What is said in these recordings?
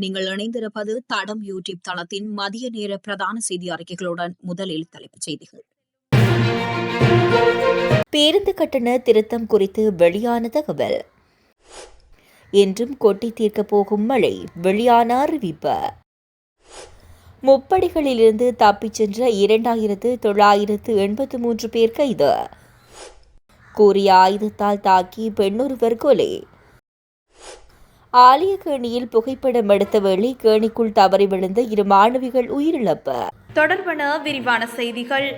நீங்கள் இணைந்திருப்பது தடம் யூடியூப் தளத்தின் மதிய நேர பிரதான செய்தி அறிக்கைகளுடன். முதலில் தலைப்புச் செய்திகள். பேருந்து கட்டண திருத்தம் குறித்து வெளியான தகவல். என்றும் கொட்டி தீர்க்கப் போகும் மழை, வெளியான அறிவிப்பு. முப்படைகளிலிருந்து தப்பிச் சென்ற 2983 பேர் கைது. கூறிய ஆயுதத்தால் தாக்கி பெண்ணொருவர் கொலை. ஆலியக்கேணியில் புகைப்படம் எடுத்த வேளை கேணிக்குள் தவறி விழுந்த 2 மாணவிகள் உயிரிழப்பு. தொடர்பான விரிவான செய்திகள்.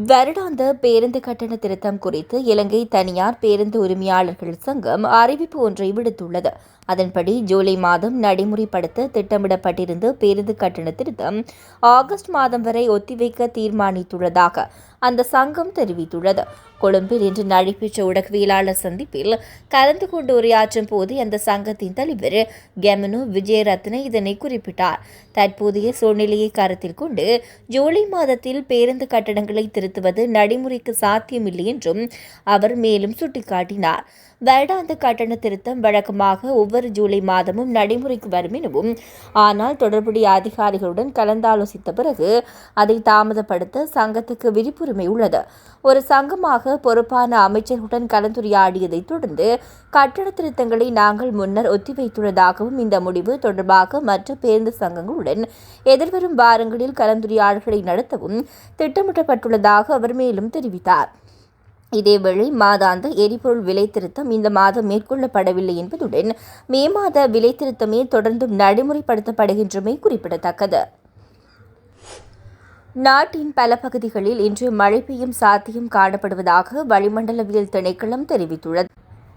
வருடாந்த பேருந்து கட்டண திருத்தம் குறித்து இலங்கை தனியார் பேருந்து உரிமையாளர்கள் சங்கம் அறிவிப்பு ஒன்றை விடுத்துள்ளது. அதன்படி ஜூலை மாதம் நடைமுறைப்படுத்த திட்டமிடப்பட்டிருந்த பேருந்து கட்டண திருத்தம் ஆகஸ்ட் மாதம் வரை ஒத்திவைக்க தீர்மானித்துள்ளதாக அந்த சங்கம் தெரிவித்துள்ளது. கொழும்பில் இன்று நடைபெற்ற ஊடகவியலாளர் சந்திப்பில் கலந்து கொண்டு உரையாற்றும் போது அந்த சங்கத்தின் தலைவர் கெமனு விஜயரத்ன இதனை குறிப்பிட்டார். தற்போதைய சூழ்நிலையை கருத்தில் கொண்டு ஜூலை மாதத்தில் பேருந்து கட்டணங்களை திருத்துவது நடைமுறைக்கு சாத்தியமில்லை என்றும் அவர் மேலும் சுட்டிக்காட்டினார். வருடாந்த கட்டண திருத்தம் வழக்கமாக ஒவ்வொரு ஜூலை மாதமும் நடைமுறைக்கு வரும் எனவும், ஆனால் தொடர்புடைய அதிகாரிகளுடன் கலந்தாலோசித்த பிறகு அதை தாமதப்படுத்த சங்கத்துக்கு விருப்புரிமை உள்ளது. ஒரு சங்கமாக பொறுப்பான அமைச்சர்களுடன் கலந்துரையாடியதைத் தொடர்ந்து கட்டண திருத்தங்களை நாங்கள் முன்னர் ஒத்திவைத்துள்ளதாகவும், இந்த முடிவு தொடர்பாக மற்ற பேருந்து சங்கங்களுடன் எதிர்வரும் வாரங்களில் கலந்துரையாடல்களை நடத்தவும் திட்டமிடப்பட்டுள்ளதாக அவர் மேலும் தெரிவித்தார். இதேவேளை மாதாந்த எரிபொருள் விலை திருத்தம் இந்த மாதம் மேற்கொள்ளப்படவில்லை என்பதுடன் மே மாத விலை திருத்தமே தொடர்ந்தும் நடைமுறைப்படுத்தப்படுகின்றமை குறிப்பிடத்தக்கது. நாட்டின் பல பகுதிகளில் இன்று மழை பெய்யும் சாத்தியம் காணப்படுவதாக வளிமண்டலவியல் திணைக்களம் தெரிவித்துள்ளது.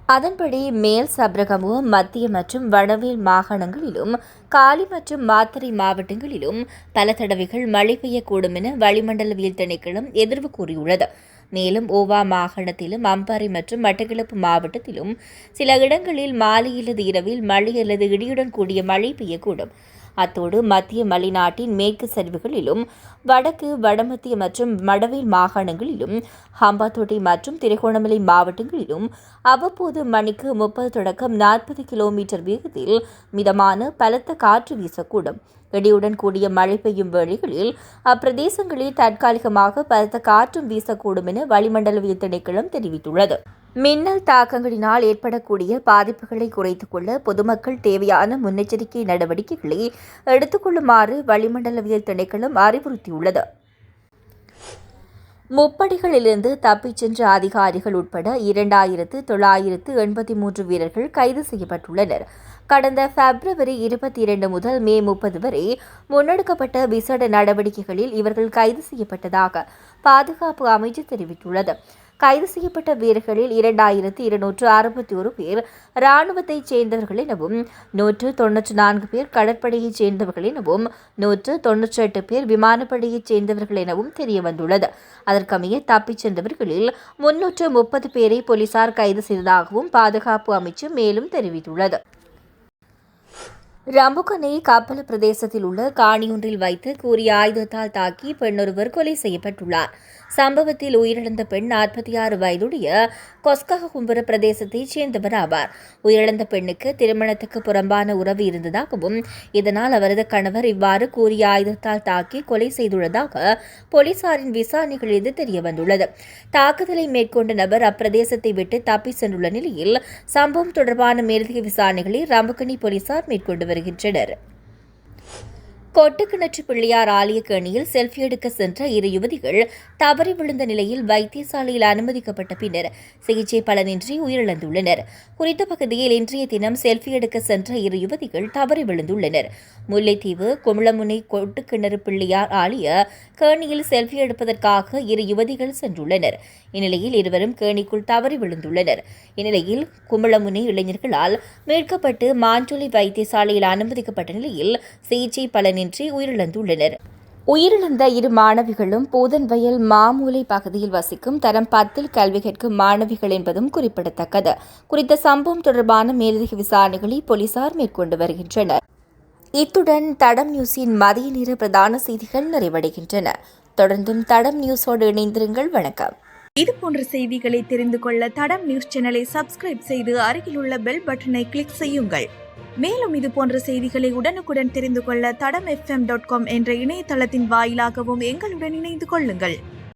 அதன்படி மேல் சப்ரகமுவ, மத்திய மற்றும் வடமேல் மாகாணங்களிலும் காலி மற்றும் மாத்தறை மாவட்டங்களிலும் பல தடவைகள் மழை பெய்யக்கூடும் என வளிமண்டலவியல் திணைக்களம் எதிர்வு கூறியுள்ளது. மேலும் ஓவா மாகாணத்திலும் அம்பாறை மற்றும் மட்டக்களப்பு மாவட்டத்திலும் சில இடங்களில் மாலை அல்லது இரவில் மழை அல்லது இடியுடன் கூடிய மழை பெய்யக்கூடும். அத்தோடு மத்திய மலைநாட்டின் மேற்கு சரிவுகளிலும் வடக்கு, வடமத்திய மற்றும் வடமேல் மாகாணங்களிலும் ஹம்பாத்தோட்டை மற்றும் திருகோணமலை மாவட்டங்களிலும் அவ்வப்போது மணிக்கு 30 தொடக்கம் 40 கிலோமீட்டர் வேகத்தில் மிதமான பலத்த காற்று வீசக்கூடும். இடியுடன் கூடிய மழை பெய்யும் வேளைகளில் அப்பிரதேசங்களில் தற்காலிகமாக பலத்த காற்றும் வீசக்கூடும் என வளிமண்டலவியல் திணைக்களம் தெரிவித்துள்ளது. மின்னல் தாக்கங்களினால் ஏற்படக்கூடிய பாதிப்புகளை குறைத்துக் கொள்ள பொதுமக்கள் தேவையான முன்னெச்சரிக்கை நடவடிக்கைகளை எடுத்துக் கொள்ளுமாறு வளிமண்டலவியல் திணைக்களம் அறிவுறுத்தியுள்ளது. முப்படைகளிலிருந்து தப்பிச் சென்ற அதிகாரிகள் உட்பட 2983 வீரர்கள் கைது செய்யப்பட்டுள்ளனர். கடந்த பிப்ரவரி 22 முதல் மே 30 வரை முன்னெடுக்கப்பட்ட விசேட நடவடிக்கைகளில் இவர்கள் கைது செய்யப்பட்டதாக பாதுகாப்பு அமைச்சு தெரிவித்துள்ளது. கைது செய்யப்பட்ட வீரர்களில் 2261 பேர் இராணுவத்தைச் சேர்ந்தவர்கள் எனவும், 194 பேர் கடற்படையைச் சேர்ந்தவர்கள் எனவும், 198 பேர் விமானப்படையைச் சேர்ந்தவர்கள் எனவும் தெரியவந்துள்ளது. அதற்கமைய தப்பிச் சென்றவர்களில் 330 பேரை போலீசார் கைது செய்ததாகவும் பாதுகாப்பு அமைச்சு மேலும் தெரிவித்துள்ளது. ரம்புகனை கப்பல பிரதேசத்தில் உள்ள காணியொன்றில் வைத்து கூறிய ஆயுதத்தால் தாக்கி பெண்ணொருவர் கொலை செய்யப்பட்டுள்ளார். சம்பவத்தில் உயிரிழந்த பெண் 46 வயதுடைய கொஸ்ககும்புர பிரதேசத்தைச் சேர்ந்தவர் ஆவார். உயிரிழந்த பெண்ணுக்கு திருமணத்துக்கு புறம்பான உறவு இருந்ததாகவும், இதனால் அவரது கணவர் இவ்வாறு கூறிய ஆயுதத்தால் தாக்கி கொலை செய்துள்ளதாக போலீசாரின் விசாரணைகளில் தெரியவந்துள்ளது. தாக்குதலை மேற்கொண்ட நபர் அப்பிரதேசத்தை விட்டு தப்பி சென்றுள்ள நிலையில் சம்பவம் தொடர்பான மேலதிக விசாரணைகளை ரம்புகனி போலீசார் மேற்கொண்டு வருகின்றனர். கொட்டுக்கிணற்று பிள்ளையார் ஆலயக்கேணியில் செல்ஃபி எடுக்க சென்ற 2 யுவதிகள் தவறி விழுந்த நிலையில் வைத்தியசாலையில் அனுமதிக்கப்பட்ட பின்னர் சிகிச்சை பலனின்றி உயிரிழந்துள்ளனர். குறித்த பகுதியில் இன்றைய தினம் செல்ஃபி எடுக்க சென்ற 2 யுவதிகள் தவறி விழுந்துள்ளனர். முல்லைத்தீவு குமுளமுனை கொட்டுக்கிணறு பிள்ளையார் ஆலய கேணியில் செல்ஃபி எடுப்பதற்காக 2 யுவதிகள் சென்றுள்ளனர். இந்நிலையில் இருவரும் கேணிக்குள் தவறி விழுந்துள்ளனர். இந்நிலையில் குமுளமுனை இளைஞர்களால் மீட்கப்பட்டு மாஞ்சோலை வைத்தியசாலையில் அனுமதிக்கப்பட்ட நிலையில் சிகிச்சை பலனின்றி உயிரிழந்துள்ளனர். உயிரிழந்த 2 மாணவிகளும் பூதன்வயல் மாமூலை பகுதியில் வசிக்கும் தரம் 10 கல்வி கற்கும் மாணவிகள் என்பதும் குறிப்பிடத்தக்கது. குறித்த சம்பவம் தொடர்பான மேலதிக விசாரணைகளை போலீசார் மேற்கொண்டு வருகின்றனர். இத்துடன் தடம் நியூஸின் மதிய நேர பிரதான செய்திகள் நிறைவடைகின்றன. தொடர்ந்தும் தடம் நியூஸோடு இணைந்திருங்கள். வணக்கம். இதுபோன்ற செய்திகளை தெரிந்து கொள்ள தடம் நியூஸ் சேனலை சப்ஸ்கிரைப் செய்து அருகிலுள்ள பெல் பட்டனை கிளிக் செய்யுங்கள். மேலும் இது போன்ற செய்திகளை உடனுக்குடன் தெரிந்து கொள்ள தடம் FM.com என்ற இணையதளத்தின் வாயிலாகவும் எங்களுடன் இணைந்து கொள்ளுங்கள்.